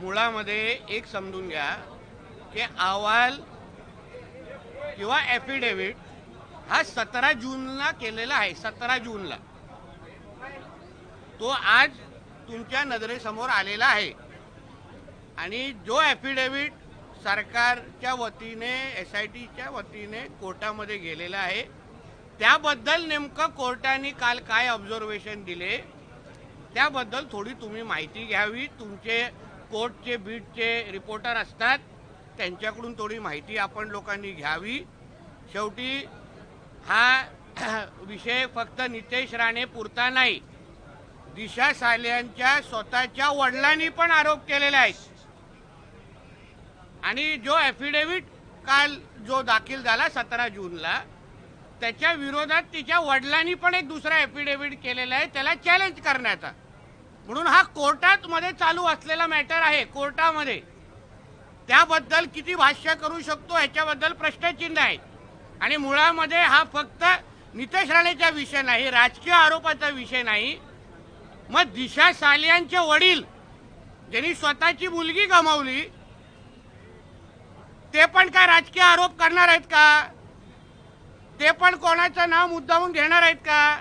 मुळामध्ये एक समजून घ्या की अहवाल किंवा ॲफिडेव्हिट हा 17 जूनला केलेला आहे. 17 जूनला तो आज तुमच्या नजरेसमोर आलेला आहे. आणि जो ॲफिडेव्हिट सरकारच्या वतीने SITच्या वतीने कोर्टामध्ये गेलेला आहे त्याबद्दल नेमकं कोर्टाने काल काय ऑब्झर्वेशन दिले त्याबद्दल थोडी तुम्ही माहिती घ्यावी. तुमचे कोर्टचे बीटचे रिपोर्टर असतात त्यांच्याकडून थोडी माहिती आपण लोकांनी घ्यावी. शेवटी हा विषय फक्त नितेश राणे पुरता नाही, दिशा सालियांच्या स्वतःच्या वडिलांनी पण आरोप केलेले आहेत. आणि जो ॲफिडेव्हिट काल जो दाखल झाला 17 जूनला त्याच्या विरोधात तिच्या वडिलांनी पण एक दुसरा ॲफिडेव्हिट केलेला आहे त्याला चॅलेंज करण्याचा. म्हणून हा कोर्टात मध्ये चालू असलेला मॅटर आहे. कोर्टामध्ये त्याबद्दल किती भाष्य करू शकतो ह्याच्याबद्दल प्रश्नचिन्ह आहे. आणि मुळामध्ये हा फक्त नितेश राणेचा विषय नाही, राजकीय आरोपाचा विषय नाही. मग दिशा सालियांचे वडील ज्यांनी स्वतःची मुलगी गमावली ते पण काय राजकीय आरोप करणार आहेत का? ते पण कोणाचं नाव मुद्दामून घेणार आहेत का?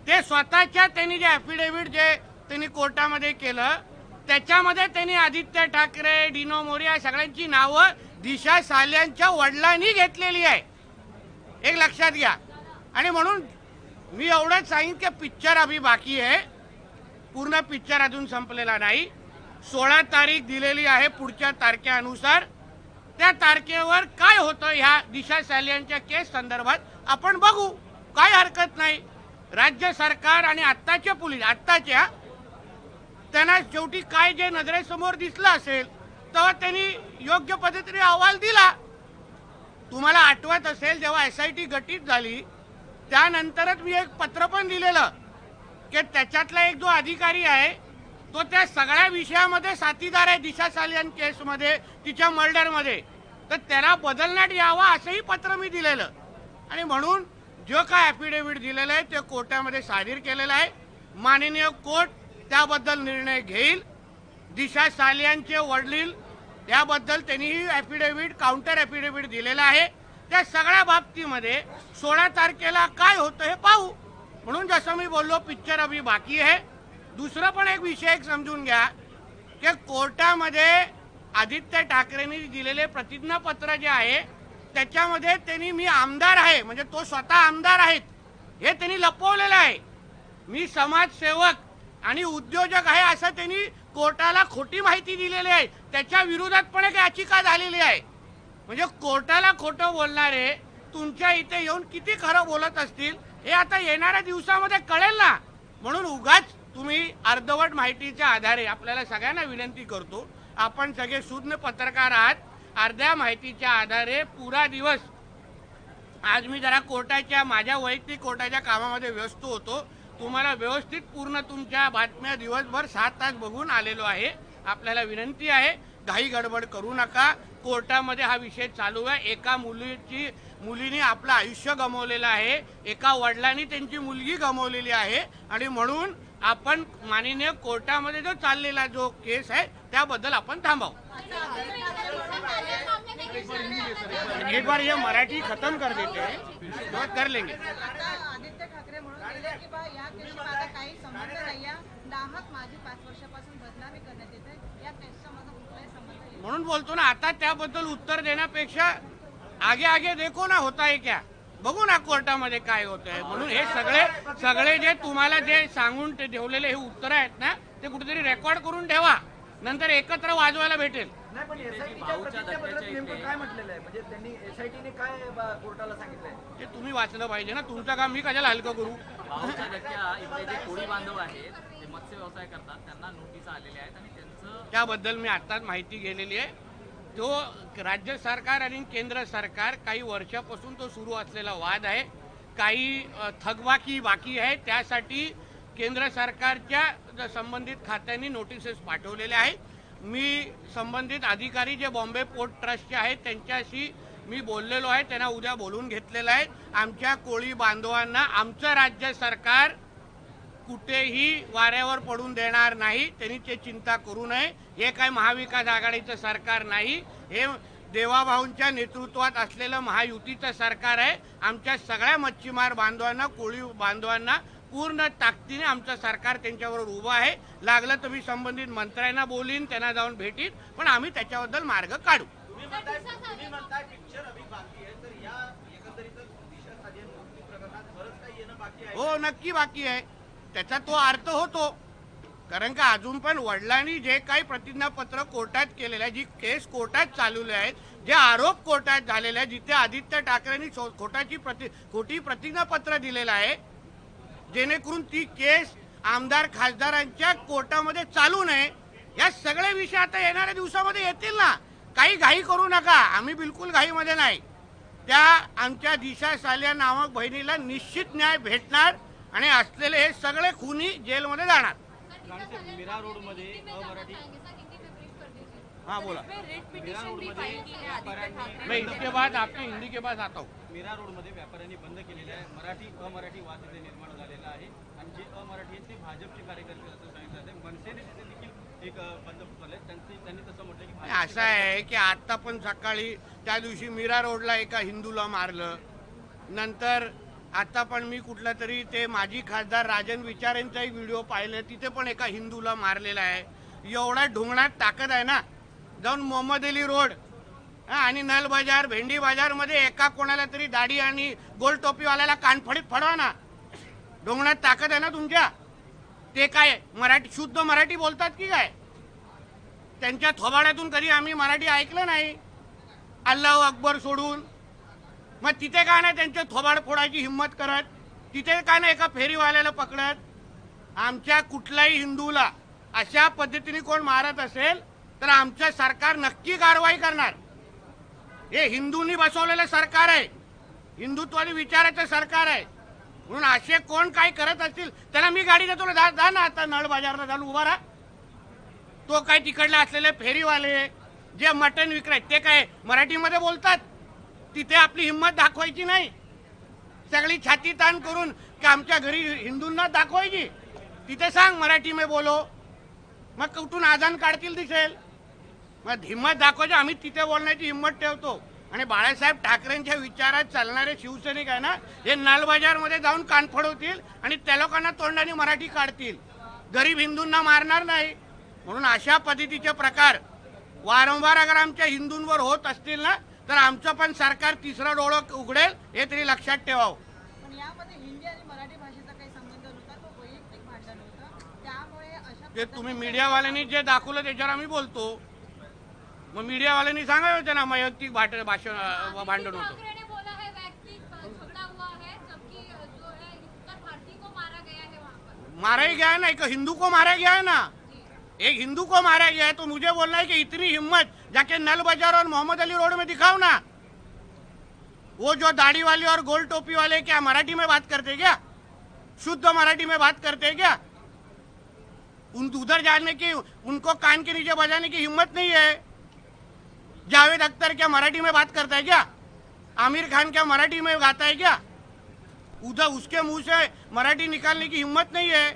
ते स्वतःच्या त्यांनी जे ॲफिडेव्हिट जे त्यांनी कोर्टामध्ये केलं त्याच्यामध्ये त्यांनी आदित्य ठाकरे, डिनो मोरिया सगळ्यांची नावं दिशा सालियांच्या वडिलांनी घेतलेली आहे. एक लक्षात घ्या. आणि म्हणून मी एवढंच सांगेन की पिक्चर अभी बाकी आहे, पूर्ण पिक्चर अजून संपलेला नाही. 16 तारीख दिलेली आहे. पुढच्या तारखेनुसार त्या तारखेवर काय होतं ह्या दिशा सालियांच्या केस संदर्भात आपण बघू, काय हरकत नाही. राज्य सरकार आणि आत्ताचे पोलीस आत्ताच्या त्यांना शेवटी काय जे नजरेसमोर दिसलं असेल तेव्हा त्यांनी योग्य पद्धतीने अहवाल दिला. तुम्हाला आठवत असेल जेव्हा SIT गठीत झाली त्यानंतरच मी एक पत्र पण दिलेलं की त्याच्यातला एक जो अधिकारी आहे तो त्या सगळ्या विषयामध्ये साथीदार आहे दिशा सालियान केसमध्ये, तिच्या मर्डरमध्ये, तर त्याला बदलण्यात यावा असंही पत्र मी दिलेलं. आणि म्हणून जो काय ॲफिडेव्हिट दिलेलं आहे ते कोर्टामध्ये सादर केलेलं आहे. माननीय कोर्ट त्याबद्दल निर्णय घेईल. दिशा सालियांचे वडील त्याबद्दल त्यांनी ॲफिडेव्हिट काउंटर ॲफिडेव्हिट दिलेला आहे. त्या सगळ्या बाबतीमध्ये 16 तारखेला काय होतं हे पाहू. म्हणून जसं मी बोललो पिक्चर अभी बाकी आहे. दुसरं पण एक विषय समजून घ्या की कोर्टामध्ये आदित्य ठाकरेंनी दिलेले प्रतिज्ञापत्र जे आहे त्याच्यामध्ये त्यांनी मी आमदार आहे म्हणजे तो स्वतः आमदार आहेत हे त्यांनी लपवलेलं आहे. मी समाजसेवक आणि उद्योजक आहे असं त्यांनी कोर्टाला खोटी माहिती दिलेली आहे. त्याच्या विरोधात पण एक याचिका झालेली आहे. म्हणजे कोर्टाला खोटं बोलणारे तुमच्या इथे येऊन किती खरं बोलत असतील हे आता येणाऱ्या दिवसामध्ये कळेल ना. म्हणून उगाच तुम्ही अर्धवट माहितीच्या आधारे आपल्याला सगळ्यांना विनंती करतो, आपण सगळे सुज्ञ पत्रकार आहात, अर्ध्या माहितीच्या आधारे पुरा दिवस आज मी जरा कोर्टाच्या माझ्या वैयक्तिक कोर्टाच्या कामामध्ये व्यस्त होतो. तुम्हाला व्यवस्थित पूर्ण तुमच्या बातम्या दिवसभर 7 तास बघून आलेलो आहे. आपल्याला विनंती आहे घाई गडबड करू नका. कोर्टामध्ये हा विषय चालू आहे. एका मुलीने आपलं आयुष्य गमावलेलं आहे, एका वडिलांनी त्यांची मुलगी गमावलेली आहे. आणि म्हणून आपण माननीय कोर्टामध्ये जो चाललेला जो केस आहे त्याबद्दल आपण थांबावं. एक बार ये मराठी खत्म कर देते हैं तो कर लेंगे. आदित्य ठाकरे म्हणून की बा या केसशी माझा काही संबंध नाही आहे, नाहक माझी 5 वर्षापासून बदनामी करण्यात येते, या केसचा माझा कुठलाही संबंध नाही. म्हणून बोलतो ना आता त्याबद्दल उत्तर देण्यापेक्षा आगे आगे देखो ना होता है क्या, बघू ना कोर्टामध्ये काय होत आहे. म्हणून हे सगळे जे तुम्हाला जे सांगून ते ठेवलेले हे उत्तर आहेत ना ते कुठेतरी रेकॉर्ड करून ठेवा, नंतर एकत्र वाजवायला भेटेल. नाही पण SITच्या प्रतिज्ञापत्रात नेमकं काय म्हटलेलं आहे म्हणजे त्यांनी SITने काय कोर्टाला सांगितलंय ते तुम्ही वाचलं पाहिजे ना. तुमचं काम मी कशाला हलकं करू. भाऊच्या धक्क्या इथले जे कोळी बांधव आहेत ते मत्स्य व्यवसाय करतात त्यांना नोटीस आलेल्या आहेत आणि त्यांचं त्याबद्दल मी आत्ताच माहिती गेलेली आहे. तो राज्य सरकार आणि केंद्र सरकार काही वर्षापासून तो सुरू असलेला वाद आहे. काही थकबाकी बाकी आहे त्यासाठी केंद्र सरकारच्या संबंधित खात्यांनी नोटिसेस पाठवलेल्या आहेत. मी संबंधित अधिकारी जे बॉम्बे पोर्ट ट्रस्टचे आहेत त्यांच्याशी मी बोललेलो आहे, त्यांना उद्या बोलून घेतलेलं आहे. आमच्या कोळी बांधवांना आमचं राज्य सरकार कुठेही वाऱ्यावर पडून देणार नाही. त्यांनी ते चिंता करू नये. हे काय महाविकास आघाडीचं सरकार नाही, हे देवाभाऊंच्या नेतृत्वात असलेलं महायुतीचं सरकार आहे. आमच्या सगळ्या मच्छीमार बांधवांना, कोळी बांधवांना पूर्ण ताकदीने आमचं सरकार त्यांच्याबरोबर उभं आहे. लागलं तर मी संबंधित मंत्र्यांना बोलीन, त्यांना जाऊन भेटीन, पण आम्ही त्याच्याबद्दल मार्ग काढू. हो, नक्की बाकी आहे. त्याचा तो अर्थ होतो, कारण का अजून पण वडिलांनी जे काही प्रतिज्ञापत्र कोर्टात केलेलं आहे, जी केस कोर्टात चालवली आहेत, जे आरोप कोर्टात झालेले आहेत, जिथे आदित्य ठाकरेंनी खोटी प्रतिज्ञापत्र दिलेलं आहे, जेणेकरून ती केस आमदार खासदारांच्या कोर्टामध्ये चालू नये. या सगळे विषय आता येणाऱ्या दिवसामध्ये येतील ना. काही घाई करू नका, आम्ही बिलकुल घाईमध्ये नाही. त्या आमच्या दिशा सालिया नामक बहिणीला निश्चित न्याय भेटणार आणि असलेले हे सगळे खुनी जेलमध्ये जाणार. मीरा रोड मध्ये अमराठी हाँ बोला. मीरा रोड मध्ये मैं इसके बाद आपके हिंदी के बाद आता हूँ. मीरा रोड मध्ये व्यापाऱ्यांनी बंद केलेले आहे. मराठी अमराठी वाद तिथे निर्माण झालेला आहे आणि जे अमराठी आहेत ते भाजपचे कार्यकर्ते असं सांगितलं जाते. मनसेने तिथे देखील एक बंद पुकारले. त्यांनी तसं म्हटलं की असं आहे की आता पण सकाळी त्या दिवशी मीरा रोडला एका हिंदूला मारलं. नंतर आता पण मी कुठला तरी ते माजी खासदार राजन विचारेंचा एक व्हिडिओ पाहिला, तिथे पण एका हिंदूला मारलेला आहे. एवढा ढोंगणात ताकद आहे ना, जाऊन मोहम्मद अली रोड आणि नल बाजार, भेंडी बाजार मध्ये एका कोणाला तरी दाढी आणि गोल टोपीवाल्याला कानफडीत फडवा ना. ढोंगणात ताकद आहे ना तुमच्या. ते काय मराठी, शुद्ध मराठी बोलतात की काय? त्यांच्या थोबाड्यातून कधी आम्ही मराठी ऐकलं नाही, अल्लाहू अकबर सोडून. मग तिथे काय नाही त्यांचे थोबाड फोडायची हिंमत करत, तिथे काय नाही एका फेरीवाल्याला पकडत. आमच्या कुठल्याही हिंदूला अशा पद्धतीने कोण मारत असेल तर आमचं सरकार नक्की कारवाई करणार. हे हिंदूंनी बसवलेलं सरकार आहे, हिंदुत्वादी विचाराचं सरकार आहे. म्हणून असे कोण काय करत असतील त्याला मी गाडी देतो ना, जा ना आता नळ बाजारला जाऊन उभा राहा. तो काय तिकडले असलेले फेरीवाले जे मटण विक्रेत ते काय मराठीमध्ये बोलतात, तिथे आपली हिंमत दाखवायची नाही. सगळी छाती ताण करून की आमच्या घरी हिंदूंना दाखवायची. तिथे सांग मराठी में बोलो, मग कुठून आजान काढतील दिसेल. मग हिंमत दाखवायची, आम्ही तिथे बोलण्याची हिंमत ठेवतो. आणि बाळासाहेब ठाकरेंच्या विचारात चालणारे शिवसैनिक आहे ना, हे नालबाजारमध्ये जाऊन कान फडवतील आणि त्या लोकांना तोंडाने मराठी काढतील. गरीब हिंदूंना मारणार नाही. म्हणून अशा पद्धतीचे प्रकार वारंवार अगर आमच्या हिंदूंवर होत असतील ना, तर आमचं पण सरकार तिसरं डोळं उघडेल, हे तरी लक्षात ठेवावं. पण यामध्ये हिंदी आणि मराठी भाषेचा काही संबंध नव्हता, तो वैयक्तिक भांडण होतं. त्यामुळे अशा ते तुम्ही मीडियावाल्यांनी जे दाखवलं त्याच्यावर आम्ही बोलतो. मग मीडियावाल्यांनी सांगायला होतं ना वैयक्तिक भांडण होतं. ठाकरे ने बोला है वैयक्तिक झगड़ा हुआ है, जबकि जो है उत्तर भारतीय को मारा गया है वहाँ पर. मारा ही गया है ना, एक हिंदू को मारा गया है ना, एक हिंदू को मारा गया है. तो मुझे बोलना है कि इतनी हिम्मत जाके नल बाजार और मोहम्मद अली रोड में दिखाओ ना. वो जो दाढ़ी वाले और गोल टोपी वाले क्या मराठी में बात करते क्या? शुद्ध मराठी में बात करते क्या? उधर जाने की, उनको कान के नीचे बजाने की हिम्मत नहीं है. जावेद अख्तर क्या मराठी में बात करता है क्या? आमिर खान क्या मराठी में गाता है क्या? उधर उसके मुंह से मराठी निकालने की हिम्मत नहीं है.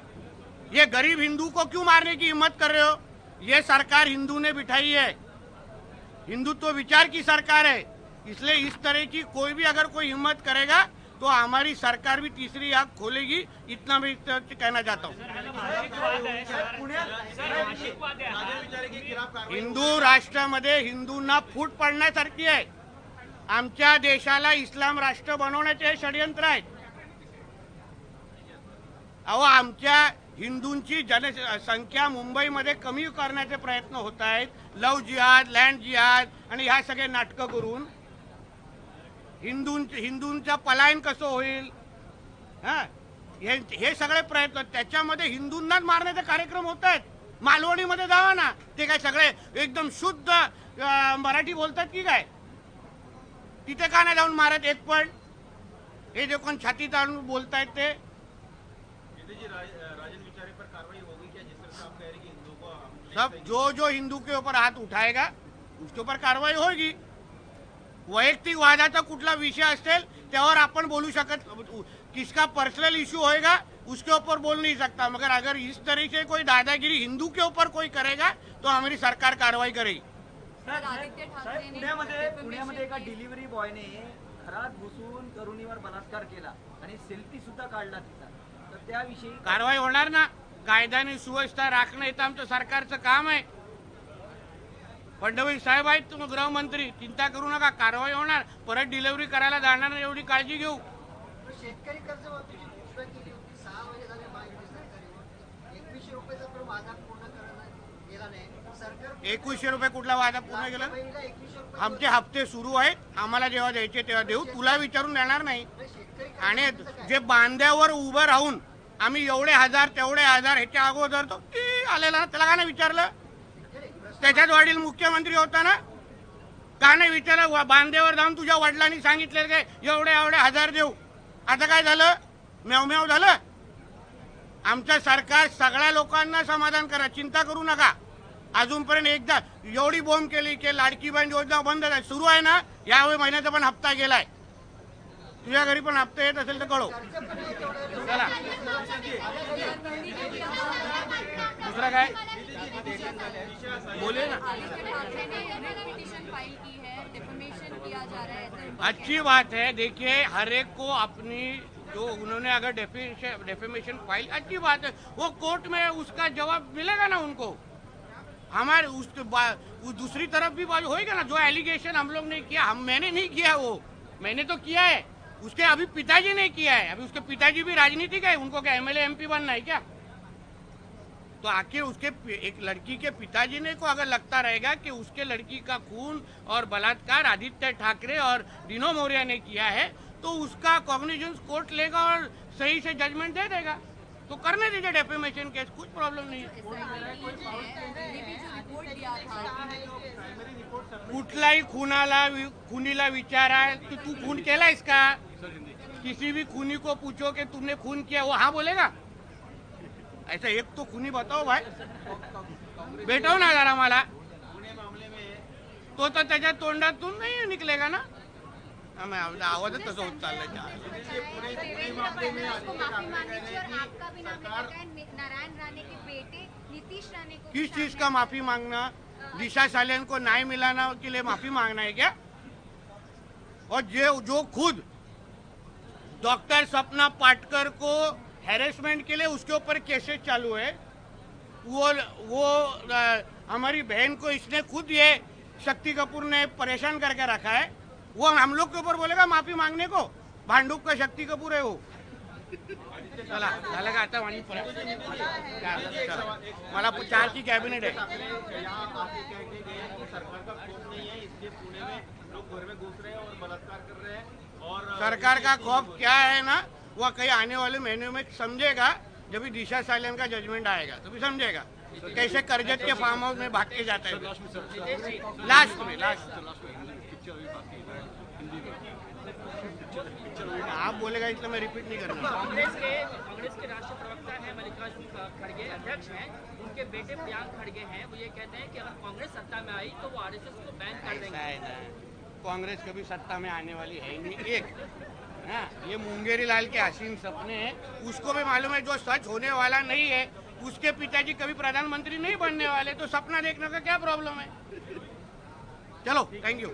ये गरीब हिंदू को क्यों मारने की हिम्मत कर रहे हो? ये सरकार हिंदू ने बिठाई है, हिंदुत्व विचार की सरकार है. इसलिए इस तरह की कोई भी अगर कोई हिम्मत करेगा तो हमारी सरकार भी तीसरी आंख खोलेगी. इतना मैं कहना चाहता हूँ. हिंदू राष्ट्रामध्ये हिंदूंना फूट पडण्यासारखी आहे. आमच्या देशाला इस्लाम राष्ट्र बनवण्याचे षडयंत्र आहेत. अहो, आमच्या हिंदूंची जनसंख्या मुंबईमध्ये कमी करण्याचे प्रयत्न होत आहेत. लव जिहाद, लँड जिहाद आणि ह्या सगळे नाटकं करून हिंदूंचं पलायन कसं होईल, हे सगळे प्रयत्न, त्याच्यामध्ये हिंदूंनाच मारण्याचे कार्यक्रम होत आहेत. मालवणीमध्ये जावा ना, ते काय सगळे एकदम शुद्ध मराठी बोलतात की काय? तिथे का नाही जाऊन मारत एक पण? हे जे कोण छाती ताणून बोलतायत ते. सब जो हिंदू के ऊपर हाथ उठाएगा उसके ऊपर कारवाई होगी. वैयक्तिक वादाचा कुठला विषय असेल त्यावर आपण बोलू शकत, किसका पर्सनल इश्यू होएगा उसके ऊपर बोल नहीं सकता, मगर अगर इस तरह से कोई दादागिरी हिंदू के ऊपर कोई करेगा तो हमारी सरकार कार्रवाई करेगी। साहेब पुण्यामध्ये एका डिलिव्हरी बॉयने घरात घुसून तरुणीवर बलात्कार केला आणि सेल्फी सुद्धा काढला तिचा, तर त्याविषयी कारवाई होणार ना, कायद्याने सुव्यवस्था राखणं हे तर आमचं सरकारचं काम आहे। फडणवीस साहेब आहेत तुम्ही गृहमंत्री, चिंता करू नका, कारवाई होणार, परत डिलिव्हरी करायला जाणार नाही एवढी काळजी घेऊ। शेतकरी कर्जमाफीची घोषणा केली होती, 6 महिने झाले महायुती सरकारवर 2100 रुपयाचा तो वादा पूर्ण करण्यात गेला नाही। सरकार 2100 रुपये कुठला वादा पूर्ण केला? महिला 2100 रुपये आमचे हप्ते सुरू आहेत, आम्हाला जेव्हा द्यायचे तेव्हा देऊ, तुला विचारून देणार नाही। आणि जे बांध्यावर उभं राहून आम्ही एवढे हजार तेवढे हजार ह्याच्या अगोदर तो आलेला ना, त्याला का नाही विचारलं? त्याच्यात वडील मुख्यमंत्री होता ना, का नाही विचारलं? बांध्यावर जाऊन तुझ्या वडिलांनी सांगितलं काय एवढे एवढे हजार देऊ, आता काय झालं? म्याव झालं। आमचं सरकार सगळ्या लोकांना समाधान करा, चिंता करू नका। अजूनपर्यंत एकदा एवढी बॉम्ब केली की लाडकी बहीण योजना बंद आहे, सुरू आहे ना, यावेळी महिन्याचा पण हप्ता गेलाय, तुझ्या घरी पण हप्ता येत असेल तर कळव। चला दुसरा काय बोले ना, अच्छी बात है। देखिए हर एक को अपनी जो उन्होंने अगर डेफेमेशन फाइल, अच्छी बात है, वो कोर्ट में उसका जवाब मिलेगा ना उनको। हमारे उस दूसरी तरफ भी बात होएगा ना, जो एलिगेशन हम लोग ने किया, मैंने नहीं किया, वो मैंने तो किया है, उसके अभी पिताजी ने किया है। अभी उसके पिताजी भी राजनीतिक है, उनको क्या एमएलए एमपी बनना है क्या? तो आखिर उसके एक लड़की के पिताजी ने को अगर लगता रहेगा कि उसके लड़की का खून और बलात्कार आदित्य ठाकरे और डिनो मौर्य ने किया है, तो उसका कॉग्निजेंस कोर्ट लेगा और सही से जजमेंट दे देगा, तो करने दीजिए डेफेमेशन केस, कुछ प्रॉब्लम नहीं है। कुठलाही खुनीला विचारा तू खून केला इसका, किसी भी खूनी को पूछो कि तुमने खून किया, वो हाँ बोलेगा? ऐसा एक तो खूनी बताओ भाई, भेटाव ना जरा मला, तो त्याच्या तोंडातून नाही निकलेगा ना। आवाजच तसं होत चाललंय। किस चीज का माफी मांगना? दिशा सालियान को न्याय मिलाना के लिए माफी मांगना है क्या? और जो खुद डॉक्टर सपना पाटकर को हैरेसमेंट के लिए उसके ऊपर केसेस चालू है, वो हमारी बहन को इसने खुद ये शक्ति कपूर ने परेशान करके रखा है, वो हम लोग के ऊपर बोलेगा माफी मांगने को? भांडूप का शक्ति कपूर है वो। चला झालं का आता? वाणी मला 4 की कैबिनेट है। सरकार का खौफ क्या है ना, वह कहीं आने वाले महीने में समझेगा, जब भी दिशा सालियान का जजमेंट आएगा तो भी समझेगा कैसे करजत के फार्म हाउस में भाग के जाता है। लास्ट में आप बोलेगा इसलिए मैं रिपीट नहीं करना। कांग्रेस के राष्ट्रीय प्रवक्ता हैं मल्लिकार्जुन खड़गे, अध्यक्ष हैं, उनके बेटे प्रियांक खड़गे हैं, वो ये कहते हैं कि अगर कांग्रेस सत्ता में आई तो वो आरएसएस को बैन कर देंगे। कांग्रेस कभी सत्ता में आने वाली है नहीं। एक हाँ, ये मुंगेरी लाल के हसीन सपने हैं, उसको भी मालूम है जो सच होने वाला नहीं है, उसके पिताजी कभी प्रधानमंत्री नहीं बनने वाले, तो सपना देखने का क्या प्रॉब्लम है? चलो थैंक यू।